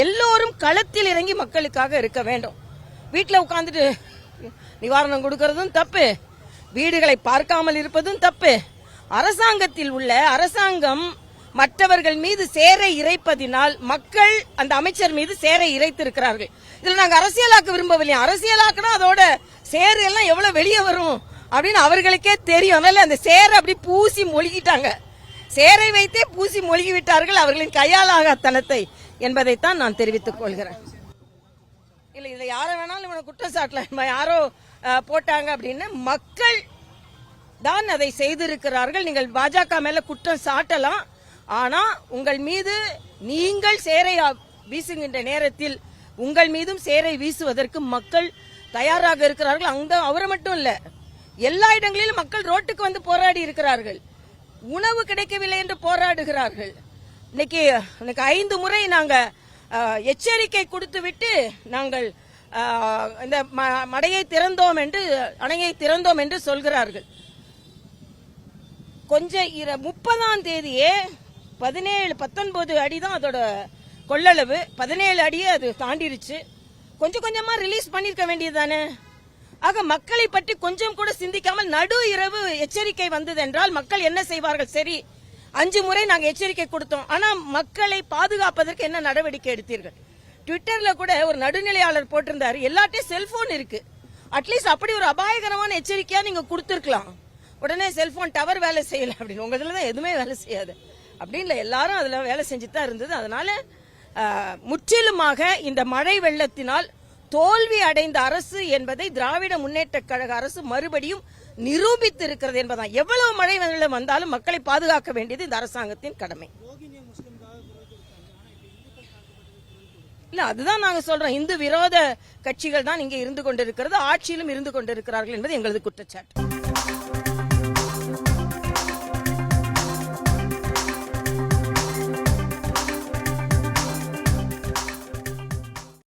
எல்லோரும் களத்தில் இறங்கி மக்களுக்காக இருக்க வேண்டும். வீட்டில் உட்கார்ந்துட்டு நிவாரணம் கொடுக்கறதும் தப்பு, வீடுகளை பார்க்காமல் இருப்பதும் தப்பு. அரசாங்கத்தில் உள்ள அரசாங்கம் மற்றவர்கள் மீது சேரை இறைப்பதினால் மக்கள் அந்த அமைச்சர் மீது சேரை இறைத்திருக்கிறார்கள். இதுல நாங்க அரசியலாக்க விரும்பவில்லை. அரசியலாக்கினா அதோட சேரு எல்லாம் எவ்வளவு வெளியே வரும் அப்படின்னு அவர்களுக்கே தெரியும். அதனால அந்த சேரை அப்படி பூசி மொழிகிட்டாங்க. சேரை வைத்தே பூசி மொழிகி விட்டார்கள் அவர்களின் கையாலாகத்தனத்தை என்பதைத்தான் நான் தெரிவித்துக் கொள்கிறேன். இல்ல இதுல யார வேணாலும் இவனை குற்றம் சாட்டலாம். யாரோ போட்டாங்க அப்படின்னு மக்கள் தான் அதை செய்திருக்கிறார்கள். நீங்கள் பாஜக மேல குற்றம் சாட்டலாம். ஆனா உங்கள் மீது நீங்கள் சேரை வீசுகின்ற நேரத்தில் உங்கள் மீதும் சேரை வீசுவதற்கு மக்கள் தயாராக இருக்கிறார்கள். அங்க அவரை மட்டும் இல்ல, எல்லா இடங்களிலும் மக்கள் ரோட்டுக்கு வந்து போராடி இருக்கிறார்கள். உணவு கிடைக்கவில்லை என்று போராடுகிறார்கள். இன்னைக்கு 5 முறை நாங்க எச்சரிக்கை கொடுத்து விட்டு நாங்கள் இந்த அணையை திறந்தோம் என்று சொல்கிறார்கள். கொஞ்சம் 30ஆம் தேதியே 19 அடி தான் அதோட கொள்ளளவு. 17 அடியே அது தாண்டிருச்சு. கொஞ்சம் கொஞ்சமா ரிலீஸ் பண்ணிருக்க வேண்டியதுதானே. ஆக மக்களை பற்றி கொஞ்சம் கூட சிந்திக்காமல் நடு இரவு எச்சரிக்கை வந்தது என்றால் மக்கள் என்ன செய்வார்கள்? சரி, 5 முறை நாங்க எச்சரிக்கை கொடுத்தோம், ஆனா மக்களை பாதுகாப்பதற்கு என்ன நடவடிக்கை எடுத்தீர்கள்? ட்விட்டர்ல கூட ஒரு நடுநிலையாளர் போட்டிருந்தாரு, எல்லாத்தையும் செல்போன் இருக்கு, அட்லீஸ்ட் அப்படி ஒரு அபாயகரமான எச்சரிக்கையா நீங்க கொடுத்திருக்கலாம். உடனே செல்போன் டவர் வேலை செய்யல அப்படின்னு. உங்க இதுலதான் எதுவுமே வேலை செய்யாது அப்படின்னு எல்லாரும் அதுல வேலை செஞ்சுட்டு தான் இருந்தது. அதனால முற்றிலுமாக இந்த மழை வெள்ளத்தினால் தோல்வி அடைந்த அரசு என்பதை திராவிட முன்னேற்ற கழக அரசு மறுபடியும் நிரூபித்து இருக்கிறது என்பதான். எவ்வளவு மழை வெள்ளம் வந்தாலும் மக்களை பாதுகாக்க வேண்டியது இந்த அரசாங்கத்தின் கடமை. இல்ல, அதுதான் நாங்க சொல்றோம். இந்து விரோத கட்சிகள் தான் இங்கே இருந்து கொண்டிருக்கிறது, ஆட்சியிலும் இருந்து கொண்டிருக்கிறார்கள் என்பது எங்களது குற்றச்சாட்டு.